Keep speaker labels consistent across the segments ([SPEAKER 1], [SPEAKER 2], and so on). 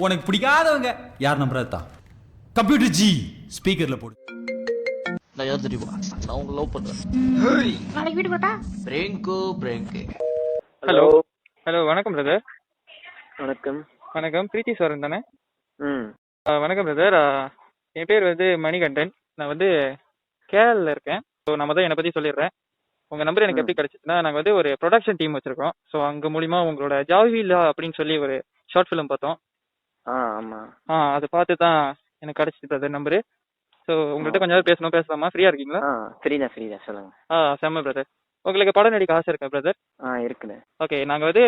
[SPEAKER 1] உனக்கு பிடிக்காதவங்க யார் நம்புறது தான். கம்ப்யூட்டர் ஜி ஸ்பீக்கர்ல போடு.
[SPEAKER 2] நான் யார் தெரியுமா? நான் உங்களை லவ் பண்றேன்.
[SPEAKER 3] நாளைக்கு வீட்டுக்கு வரட்டா?
[SPEAKER 2] பிரேங்கு.
[SPEAKER 4] ஹலோ ஹலோ, வணக்கம் பிரதர்.
[SPEAKER 5] வணக்கம்.
[SPEAKER 4] வணக்கம், பிரீத்தி சாரன் தானே?
[SPEAKER 5] ம்
[SPEAKER 4] வணக்கம் பிரதர். என் பேர் வந்து மணிகண்டன். நான் வந்து கேரளில் இருக்கேன். ஸோ நம்ம தான் என்னை பற்றி சொல்லிடுறேன். உங்கள் நம்பர் எனக்கு எப்படி கிடச்சிச்சுன்னா, நாங்கள் வந்து ஒரு ப்ரொடக்ஷன் டீம் வச்சுருக்கோம். ஸோ அங்கே மூலிமா உங்களோட ஜாவிலா அப்படின்னு சொல்லி ஒரு ஷார்ட் ஃபிலிம் பார்த்தோம்.
[SPEAKER 5] ஆமாம்.
[SPEAKER 4] அதை பார்த்து தான் எனக்கு கிடச்சிச்சு பிரதர் நம்பரு. ஸோ உங்கள்கிட்ட கொஞ்ச நேரம் பேசலாமா? ஃப்ரீயாக இருக்கீங்களா?
[SPEAKER 5] ஃப்ரீதான் சொல்லுங்கள்.
[SPEAKER 4] செம்ம பிரதர். உங்களுக்கு படம் நடிக்க ஆசை இருக்கா பிரதர்?
[SPEAKER 5] இருக்குண்ணே. ஓகே,
[SPEAKER 4] நாங்கள் வந்து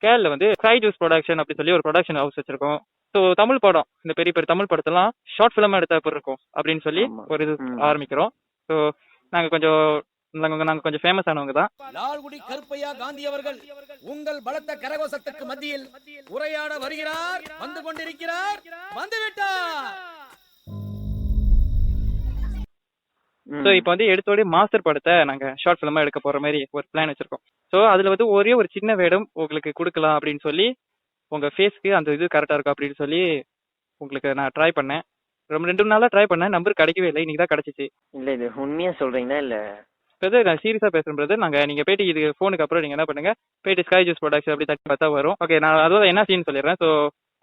[SPEAKER 4] கேரளில் வந்து ஸ்கை ஜூஸ் ப்ரொடக்ஷன் அப்படி சொல்லி ஒரு ப்ரொடக்ஷன் ஹவுஸ் வச்சுருக்கோம். ஸோ தமிழ் படம், இந்த பெரிய பெரிய தமிழ் படத்தெல்லாம் ஷார்ட் ஃபிலிமாக எடுத்தா எப்படி இருக்கும் அப்படின்னு சொல்லி ஒரு இது ஆரம்பிக்கிறோம். ஸோ நாங்கள் கொஞ்சம் ஃபேமஸ் ஆனவங்க தான்.
[SPEAKER 6] லால்குடி கருப்பையா காந்தி அவர்கள் உங்கள் பலத்த கரகோஷத்துக்கு மத்தியில் உரையாட வருகிறார். வந்து கொண்டிருக்கிறார், வந்துவிட்டார்.
[SPEAKER 4] ஸோ இப்போ வந்து எடுத்தோடய மாஸ்டர் படத்தை நாங்கள் ஷார்ட் ஃபிலிமாக எடுக்க போகிற மாதிரி ஒரு பிளான் வச்சுருக்கோம். ஸோ அதில் வந்து ஒரே ஒரு சின்ன வேடம் உங்களுக்கு கொடுக்கலாம் அப்படின்னு சொல்லி, உங்கள் ஃபேஸ்க்கு அந்த இது கரெக்டாக இருக்கும் அப்படின்னு சொல்லி உங்களுக்கு நான் ட்ரை பண்ணேன். 2 நாளாக ட்ரை பண்ணேன், நம்பர் கிடைக்கவே இல்லை. இன்னைக்கு தான் கிடச்சிச்சு.
[SPEAKER 5] இல்லை, இது உண்மையாக சொல்கிறீங்களா? இல்லை
[SPEAKER 4] பிரதர், நான் சீரியஸாக பேசுகிறேன் பிரதர். நீங்கள் போயிட்டு இது ஃபோனுக்கு அப்புறம் நீங்கள் என்ன பண்ணுங்கள், போயிட்டு ஸ்கை ஜூஸ் ப்ரொடக்ஷன் அப்படி தட்டி பார்த்தா வரும். ஓகே, நான் அதோட என்ன சீன் சொல்லிடுறேன். ஸோ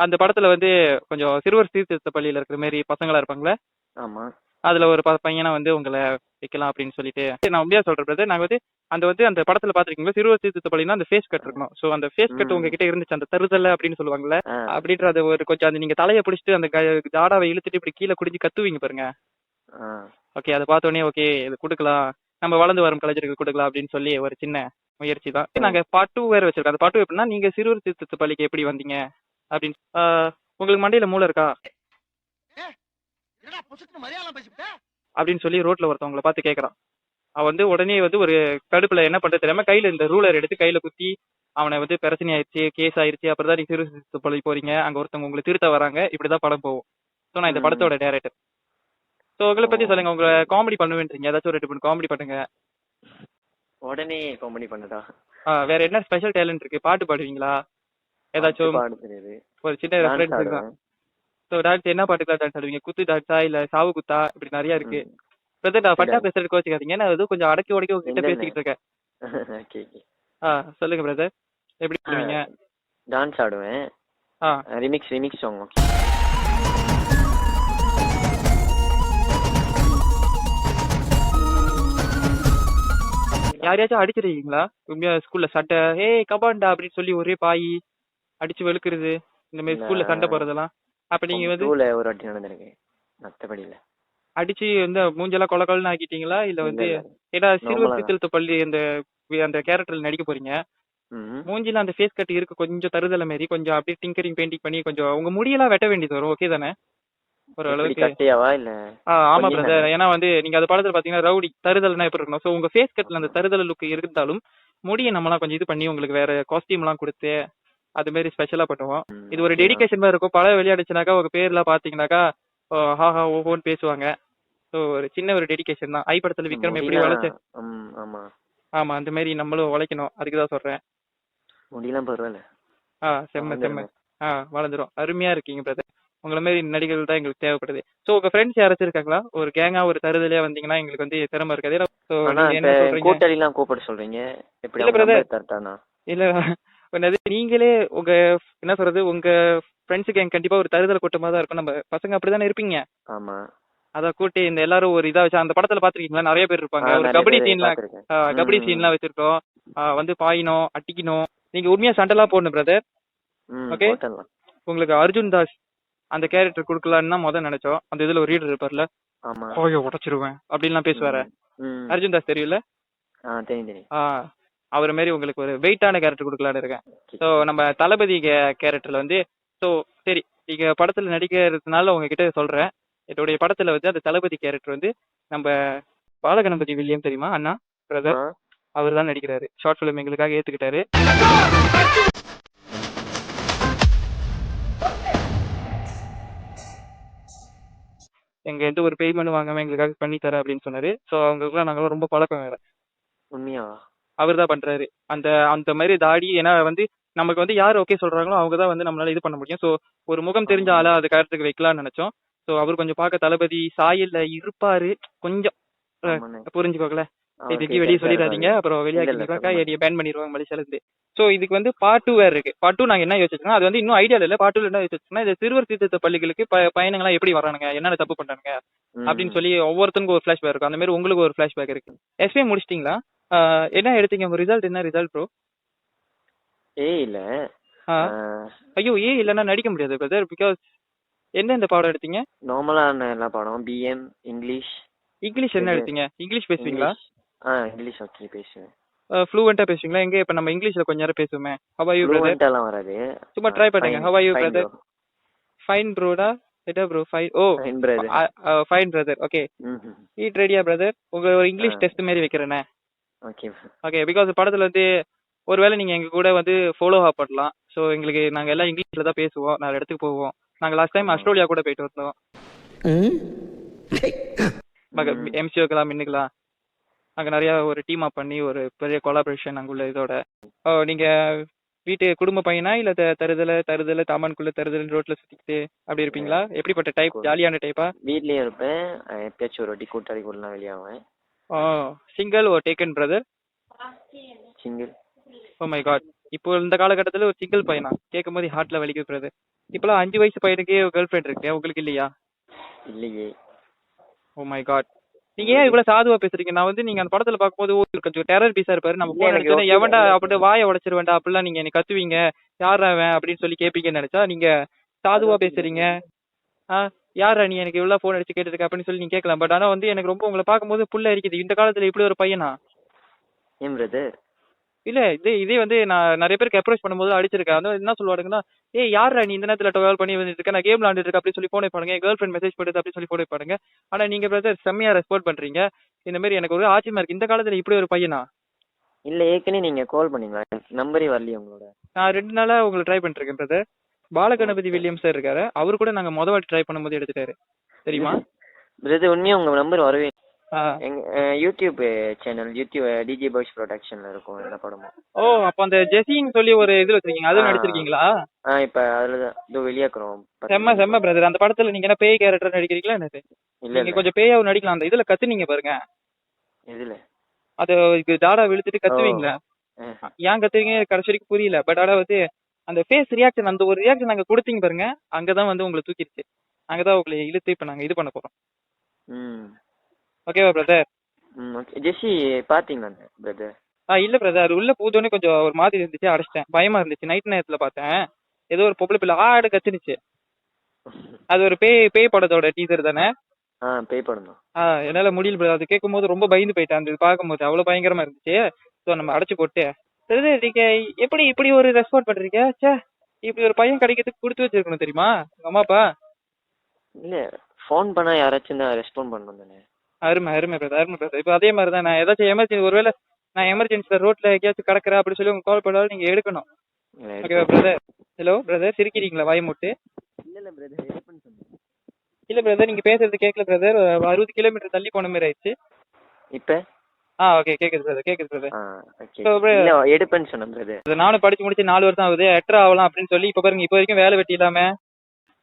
[SPEAKER 4] அந்த படத்தில் வந்து கொஞ்சம் சிறுவர் சீர்திருத்த பள்ளியில் இருக்கிற மாதிரி பசங்களாக இருப்பாங்களே.
[SPEAKER 5] ஆமாம்.
[SPEAKER 4] அதில் ஒரு பையனை வந்து உங்களை வைக்கலாம் அப்படின்னு சொல்லிட்டு நான் உண்மையாக சொல்கிறேன் பிரதர். நாங்கள் வந்து அந்த படத்தில் பார்த்துருக்கீங்களா, சிறுவர் சீர்திருத்த பள்ளினா அந்த ஃபேஸ் கட் இருக்கணும். ஸோ அந்த ஃபேஸ் கட் உங்ககிட்ட இருந்துச்சு, அந்த தருதலை அப்படின்னு சொல்லுவாங்கல்ல, அப்படின்றது ஒரு கொஞ்சம் அந்த நீங்கள் தலையை பிடிச்சிட்டு அந்த ஜாடாவை இழுத்துட்டு இப்படி கீழே குடிஞ்சு கத்துவீங்க பாருங்க. ஓகே, அதை பார்த்தோன்னே ஓகே இது கொடுக்கலாம், நம்ம வளர்ந்து வரும் கலைஞர்கள் கொடுக்கலாம் அப்படின்னு சொல்லி ஒரு சின்ன முயற்சி தான். நாங்கள் பார்ட் 2 வேறு வச்சிருக்கோம். அந்த பார்ட் 2 எப்படின்னா, நீங்கள் சிறுவர் சீர்திருத்த பள்ளிக்கு எப்படி வந்தீங்க அப்படின்னு. உங்களுக்கு மண்டையில் மூளை இருக்கா அப்படின்னு சொல்லி ரோட்ல ஒருத்தவங்களை பார்த்து கேட்கறான். அவன் வந்து உடனே வந்து ஒரு கடுப்புல என்ன பண்றது தெரியாம கையில இந்த ரூலர் எடுத்து கையில குத்தி அவனை வந்து பிரச்சனை ஆயிடுச்சு, கேஸ் ஆயிடுச்சு. அப்புறம் தான் நீங்க சிறுவர் பள்ளி போறீங்க, அங்க ஒருத்தவங்க உங்களை திருத்த வராங்க. இப்படிதான் படம் போகும். ஸோ நான் இந்த படத்தோட டைரக்டர். ஸோ உங்களை பத்தி சொல்லுங்க, உங்களை காமெடி பண்ணுவேன்றீங்க, ஏதாச்சும் ஒரு 2 காமெடி பண்ணுங்க.
[SPEAKER 5] உடனே காமெடி பண்ணதா?
[SPEAKER 4] வேற என்ன ஸ்பெஷல் டேலண்ட் இருக்கு? பாட்டு பாடுவீங்களா? ஏதாச்சும் ஒரு சின்ன ரெஃபரன்ஸ் தான். ஸோ டான்ஸ் என்ன பாட்டுக்கெல்லாம் டான்ஸ் ஆடுவீங்க? குத்து டான்ஸா இல்ல சாவு குத்தா? இப்படி நிறைய இருக்கு பிரதர். நான் பட்டா பேசுறது கோச்சிக்காதீங்க, நான் எதுவும் கொஞ்சம் அடக்கி உடக்கி உங்ககிட்ட பேசிக்கிட்டு இருக்கேன். சொல்லுங்க பிரதர், எப்படி பண்ணுவீங்க?
[SPEAKER 5] டான்ஸ் ஆடுவேன். Remix song.
[SPEAKER 4] யாரையாச்சும் அடிச்சிருக்கீங்களா உண்மையா ஸ்கூல்ல? சட்டை கபாண்டா அப்படின்னு சொல்லி ஒரே பாய் அடிச்சு வெளுக்குறது, இந்த மாதிரி ஸ்கூல்ல சண்டை போறதெல்லாம்? அப்ப நீங்க வந்து
[SPEAKER 5] ஒரு வாட்டி நடந்திருக்கு, மத்தபடி இல்ல.
[SPEAKER 4] அடிச்சு வந்து மூஞ்செல்லாம் கொலன்னு ஆக்கிட்டீங்களா? இல்ல வந்து ஏன்னா சிறுவர் சீர்திருத்த பள்ளி அந்த கேரக்டர்ல நடிக்க போறீங்க, மூஞ்சில அந்த ஃபேஸ் கட் இருக்கு, கொஞ்சம் தருதலை மாரி கொஞ்சம் அப்படியே டிங்கரிங் பெயிண்டிங் பண்ணி கொஞ்சம் உங்க முடியெல்லாம் வெட்ட வேண்டியது வரும். ஓகே தானே? ஒரு அளவுக்கு. ஆமா பிரதர், ஏன்னா வந்து நீங்க அந்த படத்துல பாத்தீங்கன்னா ரவுடி தருதல்னா எப்படி இருக்கணும். ஸோ உங்க ஃபேஸ் கட்ல அந்த தருதல் லுக் இருந்தாலும் முடியை நம்மளாம் கொஞ்சம் இது பண்ணி உங்களுக்கு வேற காஸ்டியூம் எல்லாம் கொடுத்து அது மாதிரி ஸ்பெஷலா பண்ணுவோம். இது ஒரு டெடிகேஷன் மாதிரி இருக்கும். படம் வெளியாடுச்சுனாக்கா உங்க பேர்லாம் பாத்தீங்கன்னாக்கா ஹாஹா ஓஹோன்னு பேசுவாங்க. ஸோ ஒரு சின்ன ஒரு டெடிகேஷன் தான். ஐ படத்துல விக்ரம் எப்படி உழைச்சு, ஆமா அந்த மாதிரி நம்மளும் உழைக்கணும். அதுக்குதான் சொல்றேன்.
[SPEAKER 5] முடியலாம் பரவாயில்ல.
[SPEAKER 4] செம்ம வளர்ந்துரும். அருமையா இருக்கீங்க பிரதர். உங்களை மாதிரி நடிகர்கள் தான் எங்களுக்கு தேவைப்படுது. ஸோ உங்க ஃப்ரெண்ட்ஸ் யாராச்சும் இருக்காங்களா? ஒரு கேங்கா ஒரு தருதலையா வந்தீங்கன்னா எங்களுக்கு வந்து திறமை இருக்காது. என்ன சொல்றீங்க?
[SPEAKER 5] கூப்பிட சொல்றீங்க?
[SPEAKER 4] இல்ல பிரதர், இல்ல நீங்களே உங்க என்ன சொல்றது, உங்க ஃப்ரெண்ட்ஸ் கேங் கண்டிப்பா ஒரு தருதலை கூட்டமா தான் இருக்கும். நம்ம பசங்க அப்படிதானே இருப்பீங்க.
[SPEAKER 5] ஆமா.
[SPEAKER 4] அத கூட்டி இந்த எல்லாரும் ஒரு இதா வச்சு அந்த படத்துல பாத்துருக்கீங்களா? நிறைய பேர் இருப்பாங்க. ஒரு கபடி சீன்லாம் வச்சிருக்கோம். வந்து பாயினும் அட்டிக்கணும். நீங்க உண்மையா சண்டைலாம் போடணும் பிரதர். ஓகே, உங்களுக்கு அர்ஜுன் தாஸ் அந்த கேரக்டர் கொடுக்கலான்னு தான் நினைச்சோம். அந்த இதுல ஒரு ரீடர் இருப்பார்ல, உடைச்சிருவேன் அப்படின்லாம் பேசுவாரு. அர்ஜுன் தாஸ் தெரியல? அவர் மாதிரி உங்களுக்கு ஒரு வெயிட்டான கேரக்டர் கொடுக்கலான்னு இருக்கேன். ஸோ நம்ம தளபதி கேரக்டர்ல வந்து சரி நீங்க படத்துல நடிக்கிறதுனால உங்ககிட்ட சொல்றேன், என்னுடைய படத்துல வந்து அந்த தளபதி கேரக்டர் வந்து நம்ம பாலகணபதி வில்லியம் தெரியுமா அண்ணா பிரதர், அவர் தான் நடிக்கிறாரு. ஷார்ட் ஃபிலிம் எங்களுக்காக ஏத்துக்கிட்டாரு. எங்க எந்த ஒரு பேமெண்ட் வாங்காம எங்களுக்காக பண்ணி தர அப்படின்னு சொன்னாரு. ஸோ அவங்களுக்குலாம் நாங்களாம் ரொம்ப பழக்கம் வேற.
[SPEAKER 5] உண்மையா?
[SPEAKER 4] அவர் தான் பண்றாரு அந்த அந்த மாதிரி தாடி. ஏன்னா வந்து நமக்கு வந்து யார் ஓகே சொல்றாங்களோ அவங்க தான் வந்து நம்மளால இது பண்ண முடியும். ஸோ ஒரு முகம் தெரிஞ்ச ஆளா அது கருத்துக்கு வைக்கலாம்னு நினைச்சோம். ஸோ அவர் கொஞ்சம் பார்க்க தளபதி சாயல்ல இருப்பாரு கொஞ்சம் புரிஞ்சுக்கோங்கள. திட்டி வெளியே சொல்லிடாதீங்க, அப்புறம் வெளியாக்கி என்னைய பேன் பண்ணிடுவாங்க மலேசியால இருந்து. ஸோ இதுக்கு வந்து பார்ட் 2 வேற இருக்கு. பார்ட் 2 நாங்க என்ன யோசிச்சோம்னா, அது வந்து இன்னும் ஐடியா இல்ல. பார்ட் 2 என்ன யோசிச்சோம்னா, இந்த சிறுவர் சீர்திருத்த பள்ளிகளுக்கு பயணங்களா எப்படி வரானுங்க, என்னென்ன தப்பு பண்றானுங்க அப்படின்னு சொல்லி ஒவ்வொருத்தருக்கும் ஒரு ஃபிளாஷ்பேக் இருக்கும். அந்த மாதிரி உங்களுக்கு ஒரு ஃபிளாஷ்பேக் இருக்கு. எஸ்ஏ முடிச்சிட்டீங்களா? என்ன எடுத்தீங்க? உங்க ரிசல்ட் என்ன ரிசல்ட் ப்ரோ?
[SPEAKER 5] இல்ல
[SPEAKER 4] ஐயோ இல்லன்னா நடிக்க முடியாது பிரதர். பிகாஸ் என்ன இந்த பாடம் எடுத்தீங்க?
[SPEAKER 5] நார்மலான எல்லா பாடம், பிஎம் இங்கிலீஷ்.
[SPEAKER 4] இங்கிலீஷ் என்ன எடுத்தீங்க? இங்கிலீஷ் பேசுவீங்களா?
[SPEAKER 5] இங்கிலீஷ் ஓகே பேசுவேன்.
[SPEAKER 4] ஃப்ளூவெண்டா பேசுவீங்களா? எங்க இப்ப நம்ம இங்கிலீஷ்ல கொஞ்ச நேரம் பேசுவோமே. How are you brother?
[SPEAKER 5] ஃப்ளூவெண்டாலாம் வராது,
[SPEAKER 4] சும்மா ட்ரை பண்ணுங்க. How are you brother? Fine ப்ரோடா. எட்டா bro? Fine. Oh
[SPEAKER 5] fine brother.
[SPEAKER 4] Fine brother. Okay eat ரெடியா பிரதர்? உங்க ஒரு இங்கிலீஷ் டெஸ்ட் மாதிரி வைக்கிறேனே.
[SPEAKER 5] Okay
[SPEAKER 4] okay. பிகாஸ் படத்துல வந்து ஒருவேளை நீங்க எங்க கூட வந்து ஃபாலோ அப் பண்ணலாம். ஸோ எங்களுக்கு நாங்க எல்லாம் இங்கிலீஷ்ல தான் பேசுவோம், நாலு இடத்துக்கு போவோம். நாங்க லாஸ்ட் டைம் ஆஸ்திரேலியா கூட போயிட்டு வந்தோம். எம்சிஓக்கெல்லாம் மின்னுக்கலாம். அங்கே நிறைய ஒரு டீம் அப் பண்ணி ஒரு பெரிய கொலாபரேஷன் அங்குள்ள இதோட. நீங்க வீட்டு குடும்ப பையனா இல்ல தருதல தாமான்குள்ள தருதல் ரோட்ல சுத்திக்கிட்டு அப்படி இருப்பீங்களா? எப்படிப்பட்ட டைப்? ஜாலியான டைப்பா?
[SPEAKER 5] வீட்லயே இருப்பேன், எப்பயாச்சும் ஒரு வாட்டி கூட்டாளி கூடலாம் வெளியாவேன்.
[SPEAKER 4] Single or taken brother?
[SPEAKER 5] Single.
[SPEAKER 4] Oh my god. இப்போ இந்த காலகட்டத்தில் ஒரு சிங்கிள் பையனா கேட்கும் போது ஹார்ட்ல வலிக்குது பிரதர். இப்பெல்லாம் 5 வயசு பையனுக்கே கேர்ள் ஃப்ரெண்ட் இருக்கு, உங்களுக்கு இல்லையா?
[SPEAKER 5] இல்லையே.
[SPEAKER 4] Oh my God. நீங்க ஏன் இவ்வளவு சாதுவா பேசுறீங்க? நான் வந்து நீங்க அந்த படத்துல பார்க்கும்போது கொஞ்சம் டெரர் பீஸா இருப்பாரு. நம்ம போன் எடுத்தோட எவன்டா அப்படியே வாயை உடைச்சிருவேன்டா அப்படிலாம் நீங்க என்ன கத்துவீங்க, யாரா அவன் அப்படின்னு சொல்லி கேட்பீங்கன்னு நினைச்சா நீங்க சாதுவா பேசுறீங்க. யாரா நீ எனக்கு இவ்வளவு போன் அடிச்சு கேட்டுருக்க அப்படின்னு சொல்லி நீங்க கேட்கலாம். பட் ஆனா வந்து எனக்கு ரொம்ப உங்களை பார்க்கும்போது புள்ள இருக்குது. இந்த காலத்துல இப்படி ஒரு பையனா?
[SPEAKER 5] ஏன் பிரதர்?
[SPEAKER 4] இல்ல இதே வந்து நான் நிறைய பேருக்கு அப்ரோச் பண்ணும்போது அடிச்சிருக்கேன். அதான் என்ன சொல்லுவாங்கன்னா, யாரா நீ இந்த நேரத்துல டுவெல் பண்ணி வந்துட்டு இருக்க, நான் கேம் விளாண்டுட்டு இருக்க அப்படி சொல்லி போன் வைப்பாங்க, கேர்ள் ஃப்ரெண்ட் மெசேஜ் பண்ணுறது அப்படி சொல்லி போன் வைப்பாங்க. ஆனா நீங்க பிரதர் செம்மையா ரெஸ்பாண்ட் பண்றீங்க. இந்த மாதிரி எனக்கு ஒரு ஆச்சரியமா இருக்கு. இந்த காலத்துல இப்படி ஒரு பையனா?
[SPEAKER 5] இல்ல ஏற்கனவே நீங்க கால் பண்ணீங்களா? நம்பரே வரலையே உங்களோட.
[SPEAKER 4] நான் 2 நாளா உங்களை ட்ரை பண்ணிட்டு இருக்கேன் பிரதர். பாலகணபதி வில்லியம் சார் இருக்காரு, அவரு கூட நாங்க முத வாட்டி ட்ரை பண்ணும்போது எடுத்துட்டாரு தெரியுமா
[SPEAKER 5] பிரதர்? உண்மையா உங்க நம்பர் வரவே. எங்க YouTube channel, YouTube DJ boys ப்ரொடக்ஷன்ல இருக்கும் எல்லா படமும்.
[SPEAKER 4] ஓ அப்ப அந்த ஜெசின்னு சொல்லி ஒரு இதுல வச்சிருக்கீங்க, அதுவும் நடிச்சிருக்கீங்களா?
[SPEAKER 5] இப்ப அதுல இதோ வெளியாக்குறோம்.
[SPEAKER 4] செம்ம பிரதர். அந்த படத்துல நீங்க என்ன பேய் கேரக்டர் நடிக்கிறீங்களா என்ன? நீங்க கொஞ்சம் பேயாவும் நடிக்கலாம். அந்த இதுல கத்துனீங்க பாருங்க.
[SPEAKER 5] எதுல?
[SPEAKER 4] அது தாடா விழுத்துட்டு கத்துவீங்களா? ஏன் கத்துவீங்க கடைசி வரைக்கும் புரியல. பட் ஆனா வந்து அந்த ஃபேஸ் ரியாக்ஷன், அந்த ஒரு ரியாக்ஷன் நாங்க கொடுத்தீங்க பாருங்க, அங்கதான் வந்து உங்களை தூக்கிடுச்சு. அங்கதான் உங்களை இழுத்து இப்ப நாங்க இது பண்ண போறோம். ஓகேவா பிரதர்?
[SPEAKER 5] ஜெசி பாத்தீங்களா பிரதர்?
[SPEAKER 4] இல்ல பிரதர், அது உள்ள போதோடனே கொஞ்சம் ஒரு மாதிரி இருந்துச்சு, அடைச்சிட்டேன். பயமா இருந்துச்சு. நைட் நேரத்துல பார்த்தேன், ஏதோ ஒரு பொம்பளை பிள்ளை ஆடு கத்துனுச்சு. அது ஒரு பேய் படத்தோட டீசர் தானே?
[SPEAKER 5] பேய் படம் தான்.
[SPEAKER 4] என்னால முடியல பிரதர். அது கேட்கும் போது ரொம்ப பயந்து போயிட்டேன். அந்த பார்க்கும்போது அவ்வளவு பயங்கரமா இருந்துச்சு. ஸோ நம்ம அடைச்சு போட்டு நீங்க எப்படி இப்படி ஒரு ரெஸ்பாண்ட் பண்றீங்க? சே, இப்படி ஒரு பையன் கிடைக்கிறதுக்கு கொடுத்து வச்சிருக்கணும் தெரியுமா உங்க அம்மா அப்பா?
[SPEAKER 5] இல்ல ஃபோன் பண்ணா யாராச்சும் தான் ரெஸ்பாண்ட் பண்ணணும் தானே.
[SPEAKER 4] அருமை பிரதர். இப்போ அதே மாதிரி தான், நான் ஏதாச்சும் எமர்ஜென்சி, ஒருவேளை நான் எமர்ஜென்சில ரோட்ல எங்கேயாச்சும் கிடக்குறேன் அப்படி சொல்லி உங்க கால் பண்ணாலும் நீங்க எடுக்கணும். ஓகேவா பிரதர்? ஹலோ பிரதர், சிரிக்கிறீங்களா வாய் மூட்டு?
[SPEAKER 5] இல்ல பிரதர், எடுப்பேன்னு சொன்னேன்.
[SPEAKER 4] இல்ல பிரதர், நீங்க பேசுறது கேட்கல பிரதர். 60 கிலோமீட்டர் தள்ளி போன மாதிரி ஆயிடுச்சு.
[SPEAKER 5] இப்ப
[SPEAKER 4] ஓகே கேக்குது பிரதர்.
[SPEAKER 5] இல்ல எடுப்பேன்னு சொன்னேன் பிரதர்.
[SPEAKER 4] நானும் படிச்சு முடிச்சு 4 வருஷம் ஆகுது, எட்டரை ஆகலாம் அப்படின்னு சொல்லி இப்ப பாருங்க, இப்போ வரைக்கும் வேலை வெட்டி இல்லாம.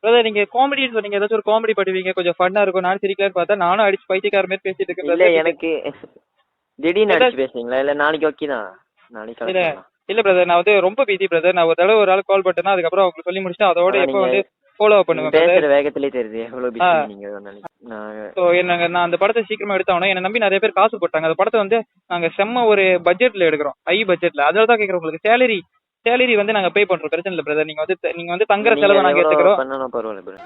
[SPEAKER 4] பிரதர் நீங்க காமெடின்னு சொன்னீங்க, ஏதாச்சும் ஒரு காமெடி பண்ணுவீங்க, கொஞ்சம் ஃபன்னா இருக்கும், நான் சிரிக்கலான்னு பார்த்தா நானும் அடிச்சு பைத்தியக்கார மாதிரி பேசிட்டு இருக்கேன்.
[SPEAKER 5] இல்ல எனக்கு திடீர்னு அடிச்சு பேசுறீங்களா? இல்ல நாளைக்கு ஓகே தான், நாளைக்கு.
[SPEAKER 4] இல்ல பிரதர், நான் வந்து ரொம்ப பிஸி பிரதர். நான் ஒரு தடவை ஒரு ஆள் கால் பண்ணேன்னா அதுக்கப்புறம் உங்களுக்கு சொல்லி முடிச்சுட்டு அதோட எப்போ வந்து ஃபாலோ அப் பண்ணுவேன்.
[SPEAKER 5] பேசுற வேகத்திலே தெரியுது எவ்வளவு பிஸி நீங்க.
[SPEAKER 4] நான் அந்த படத்தை சீக்கிரமா எடுத்தானே, என்ன நம்பி நிறைய பேர் காசு போட்டாங்க. அந்த படத்தை வந்து நாங்க செம்ம ஒரு பட்ஜெட்ல எடுக்கிறோம், ஹை பட்ஜெட்ல. அதனால தான் கேட்கறோம், உங்களுக்கு சேலரி வந்து நாங்க பே பண்றோம், பிரச்சனை இல்ல பிரதர். நீங்க வந்து தங்குற செலவை நாங்க எடுத்துக்கிறோம்.
[SPEAKER 5] பரவாயில்ல பிரதர்.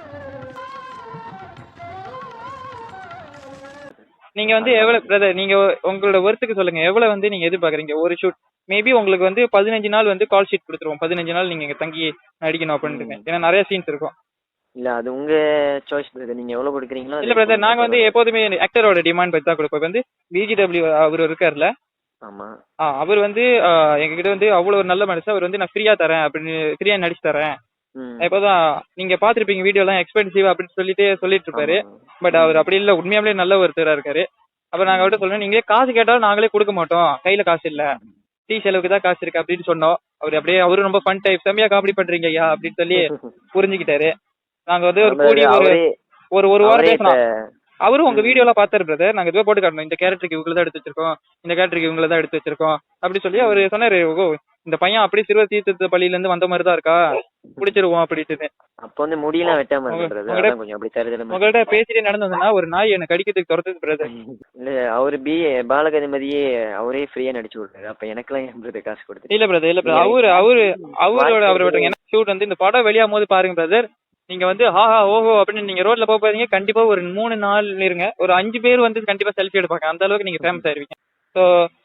[SPEAKER 4] நீங்க வந்து எவ்வளவு பிரதர், நீங்க உங்களோட ஒர்த்துக்கு சொல்லுங்க, எவ்வளவு வந்து நீங்க எதிர்பார்க்கறீங்க ஒரு ஷூட்? மேபி உங்களுக்கு வந்து 15 நாள் வந்து கால் ஷீட் கொடுத்துருவோம். 15 நாள் நீங்க தங்கி நடிக்கணும் அப்படின்னு. ஏன்னா நிறைய சீன்ஸ் இருக்கும்.
[SPEAKER 5] இல்ல அது உங்க சாய்ஸ் பிரதர், நீங்க எவ்வளவு கொடுக்குறீங்களோ.
[SPEAKER 4] இல்ல பிரதர், நாங்க வந்து எப்போதுமே ஆக்டரோட டிமாண்ட் பத்தி தான் கொடுப்போம். வந்து பிஜிடபிள்யூ அவர் இருக்காருல்ல,
[SPEAKER 5] ஆமா,
[SPEAKER 4] அவர் வந்து எங்ககிட்ட வந்து அவ்வளவு ஒரு நல்ல மனுஷன். அவர் வந்து நான் ஃப்ரீயா தரேன் அப்படின்னு, ஃப்ரீயா நடிச்சு தரேன். இப்போதான் நீங்க பாத்துருப்பீங்க வீடியோ எல்லாம் எக்ஸ்பென்சிவ் அப்படின்னு சொல்லிட்டு இருப்பாரு. பட் அவர் அப்படி இல்ல, உண்மையாவே நல்ல ஒருத்தரா இருக்காரு. அப்ப நாங்க அவர்கிட்ட சொல்லுவோம், நீங்களே காசு கேட்டாலும் நாங்களே கொடுக்க மாட்டோம், கையில காசு இல்ல, டீ செலவுக்கு தான் காசு இருக்கு அப்படின்னு சொன்னோம். அவரும் ரொம்ப ஃபன் டைப், செம்மையா காமெடி பண்றீங்க ஐயா அப்படின்னு சொல்லி புரிஞ்சுக்கிட்டாரு. நாங்க வந்து ஒரு கூடி ஒரு வாரம் பேசணும். அவரும் உங்க வீடியோ எல்லாம் பாத்தாரு பிரதர். நாங்க இதுவே போட்டு காட்டணும், இந்த கேரக்டருக்கு இவங்களை தான் எடுத்து வச்சிருக்கோம், இந்த கேரக்டருக்கு இவங்களை தான் எடுத்து வச்சிருக்கோம் அப்படி சொல்லி அவரு சொன்னாரு. ஓ இந்த பையன் அப்படியே சிறுவர் தீர்த்த பள்ளியில இருந்து வந்த மாதிரி தான் இருக்கா, பிடிச்சிருவோம் அப்படின்னு.
[SPEAKER 5] அப்ப வந்து முடியெல்லாம் வெட்டாம கொஞ்சம் அப்படி தருதல
[SPEAKER 4] உங்கள்கிட்ட பேசிட்டே நடந்து வந்தா ஒரு நாய் என்ன கடிக்கிறதுக்கு துரத்துது பிரதர்.
[SPEAKER 5] இல்ல அவரு பாலகதிமதியே அவரே ஃப்ரீயா நடிச்சு விடுறாரு. அப்ப எனக்கெல்லாம் ஏன் பிரதர் காசு கொடுத்து?
[SPEAKER 4] இல்ல பிரதர் அவரை விட்டுருங்க. என்ன ஷூட் வந்து இந்த படம் வெளியாகும் போது பாருங்க பிரதர். நீங்க வந்து ஹாஹா ஓஹோ அப்படின்னு நீங்க ரோட்ல போறீங்க, கண்டிப்பா ஒரு 3 நாள் இருங்க, ஒரு 5 பேர் வந்து கண்டிப்பா செல்ஃபி எடுப்பாங்க. அந்த அளவுக்கு நீங்க ஃபேமஸ் ஆயிருவீங்க. ஸோ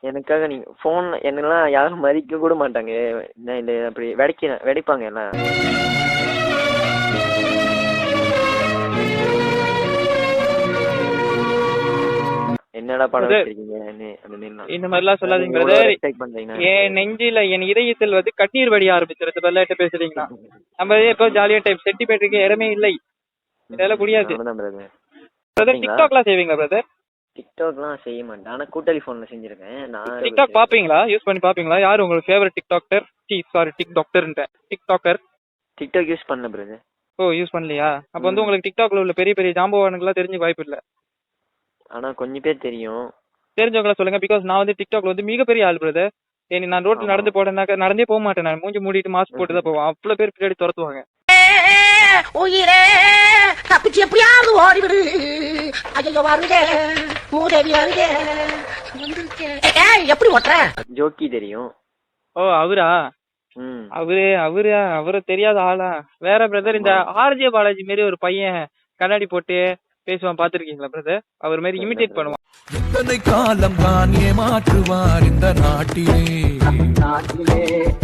[SPEAKER 5] எனக்காக நீங்க போன் என்னெல்லாம் யாரும் மதிக்க கூட மாட்டாங்க. இல்ல அப்படி வெடிப்பாங்க எல்லாம். என்னடா படம் வச்சிருக்கீங்க
[SPEAKER 4] இந்த மாதிரி எல்லாம் சொல்லாதீங்க பிரதர். என் நெஞ்சில என் இதயத்தில் வந்து கண்ணீர் வடிய ஆரம்பிச்சிருது பல்லாட்ட பேசுறீங்களா. நம்ம இப்போ ஜாலியா டைப் சென்டிமீட்டருக்கு இடமே இல்லை, இதெல்லாம் முடியாது பிரதர். டிக்டாக்லாம் செய்வீங்களா பிரதர்?
[SPEAKER 5] டிக்டாக்லாம் செய்ய மாட்டேன், ஆனா கூட்டலி போன்ல செஞ்சிருக்கேன். நான்
[SPEAKER 4] டிக்டாக் பாப்பீங்களா, யூஸ் பண்ணி பாப்பீங்களா? யார் உங்களுக்கு ஃபேவரட் டிக்டாக்டர்? டிக்டாக்கர்
[SPEAKER 5] டிக்டாக் யூஸ் பண்ணல பிரதர்.
[SPEAKER 4] ஓ யூஸ் பண்ணலையா? அப்ப வந்து உங்களுக்கு டிக்டாக்ல உள்ள பெரிய பெரிய ஜாம்பவானுங்கெல்லாம் தெரிஞ்ச வாய்ப்பு இல்ல.
[SPEAKER 5] ஆனா கொஞ்சம் பேர் தெரியும்.
[SPEAKER 4] தெரிஞ்சவங்களா சொல்லுங்க. பிகாஸ் நான் வந்து டிக்டாக்ல வந்து மிகப்பெரிய ஆள் பிரதர். நான் ரோட்ல நடந்து போறேன்னாக்க நடந்தே போக மாட்டேன், நான் மூஞ்சி மூடிட்டு மாஸ்க் போட்டு தான் போவேன். அவ்வளவு பேர் பின்னாடி துரத்துவாங்க.
[SPEAKER 3] உயிரே தப்பிச்சு எப்படியாவது ஓடிவிடு. ஐயோ வருங்க மூதேவி வருங்க. எப்படி ஓட்டுற?
[SPEAKER 5] ஜோக்கி தெரியும்.
[SPEAKER 4] ஓ அவரா? அவரை தெரியாத ஆளா? வேற பிரதர் இந்த ஆர்ஜே பாலாஜி மாரி ஒரு பையன் கண்ணாடி போட்டு பேசுவான், பாத்துருக்கீங்களா பிரதர்? அவர் மாதிரி இமிடேட் பண்ணுவான்.
[SPEAKER 7] எத்தனை காலம் தான் ஏமாற்றுவார் இந்த நாட்டிலே,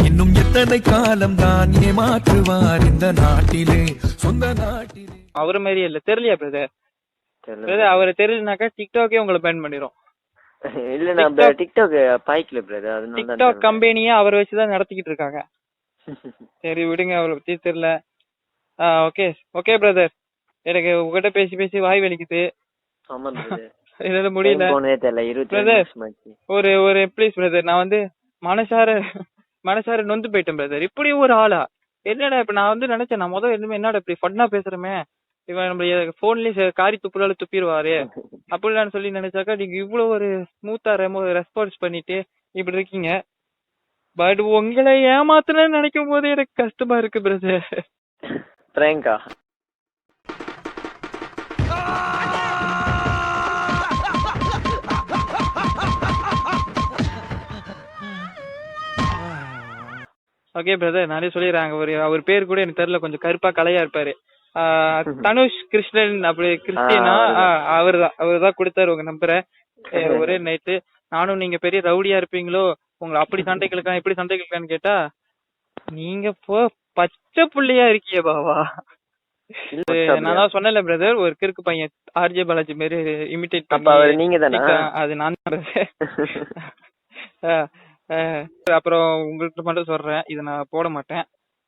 [SPEAKER 7] இன்னும் எத்தனை காலம் தான் ஏமாற்றுவார் இந்த நாட்டிலே, சொந்த நாட்டிலே.
[SPEAKER 4] அவரு மாதிரி இல்ல, தெரியலையா பிரதர்? அவரை தெரியலனாக்கா டிக்டாக்கே உங்களை பேன் பண்ணிரும்.
[SPEAKER 5] இல்ல நான் டிக்டாக் பாய்க்கல பிரதர், அதனால
[SPEAKER 4] டிக்டாக் கம்பெனியே அவரை வச்சுதான் நடத்திக்கிட்டு இருக்காங்க. சரி விடுங்க, அவரை பத்தி தெரியல. ஓகே பிரதர், எனக்கு உங்ககிட்ட பேசி பேசி வாய் வலிக்குது.
[SPEAKER 5] ஆமா பிரதர்,
[SPEAKER 4] என்னால முடியல பிரதர். ஒரு ப்ளீஸ் பிரதர், நான் வந்து மனசார நொந்து போயிட்டேன் பிரதர். இப்படி ஒரு ஆளா? என்னடா இப்ப நான் வந்து நினைச்சேன், நான் முதல்ல எதுவுமே என்னடா இப்படி ஃபன்னா பேசுறமே, இவன் நம்ம போன்லயே காரி துப்புறால துப்பிடுவாரு அப்படின்னு சொல்லி நினைச்சாக்கா நீங்க இவ்வளவு ஒரு ஸ்மூத்தா ரெஸ்பான்ஸ் பண்ணிட்டு இப்படி இருக்கீங்க. பட் உங்களை ஏமாத்துறேன்னு நினைக்கும் போது எனக்கு கஷ்டமா இருக்கு பிரதர்.
[SPEAKER 5] பிராங்கா
[SPEAKER 4] ஓகே பிரதர், நானே சொல்லிடுறாங்க. அவர் பேர் கூட எனக்கு தெரியல, கொஞ்சம் கருப்பா கலையா இருப்பாரு. தனுஷ் கிருஷ்ணன் அப்படி கிறிஸ்டியனா? அவர்தான் கொடுத்தாரு உங்க நம்பரை. ஒரே நைட்டு நானும் நீங்க பெரிய ரவுடியா இருப்பீங்களோ, உங்களை அப்படி சண்டைகளுக்கா இப்படி சண்டைகளுக்கான்னு கேட்டா நீங்க பச்சை புள்ளையா இருக்கீங்க பாவா. நான் தான் சொன்னேன்ல பிரதர், ஒரு கிறுக்கு பையன் ஆர்ஜே பாலாஜி மாரி இமிடேட் பண்ணி.
[SPEAKER 5] நீங்க தானே?
[SPEAKER 4] அது நான் அப்புறம் உங்கள்கிட்ட மட்டும் சொல்றேன், இதை நான் போட மாட்டேன்.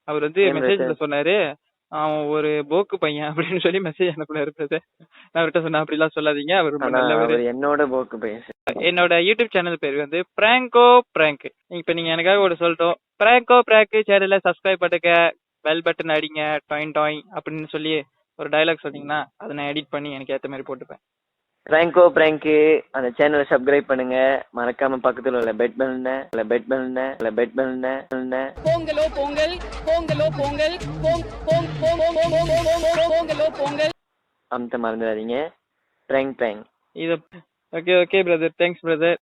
[SPEAKER 4] அவர் வந்து மெசேஜ்ல சொன்னாரு அவன் ஒரு போக்கு பையன் அப்படின்னு சொல்லி மெசேஜ் அனுப்புனாரு பிரதர். நான் அவர்கிட்ட சொன்னேன் அப்படிலாம் சொல்லாதீங்க, அவர் ரொம்ப நல்லவர்.
[SPEAKER 5] என்னோட போக்கு பையன்.
[SPEAKER 4] என்னோட யூடியூப் சேனல் பேர் வந்து பிராங்கோ பிராங்க். இப்ப நீங்க எனக்காக ஒரு சொல்லட்டும், பிராங்கோ பிராங்க் சேனலை சப்ஸ்கிரைப் பண்ணுங்க, பெல் பட்டன் அடிங்க, டாயின் டாயின் அப்படின்னு சொல்லி ஒரு டயலாக் சொன்னீங்கன்னா அதை நான் எடிட் பண்ணி எனக்கு ஏத்த மாதிரி போட்டுப்பேன்.
[SPEAKER 5] பிராங்கோ பிராங்க் அந்த சேனலை சப்ஸ்கிரைப் பண்ணுங்க, மறக்காம பக்கத்துல உள்ள பெட் பெல்ன
[SPEAKER 3] பொங்கலோ பொங்கல் பொங்கலோ பொங்கல் பொங்கலோ பொங்கல்
[SPEAKER 5] அம்த மறந்துடாதீங்க. பிராங்க்
[SPEAKER 4] இது ஓகே பிரதர், தேங்க்ஸ் பிரதர்.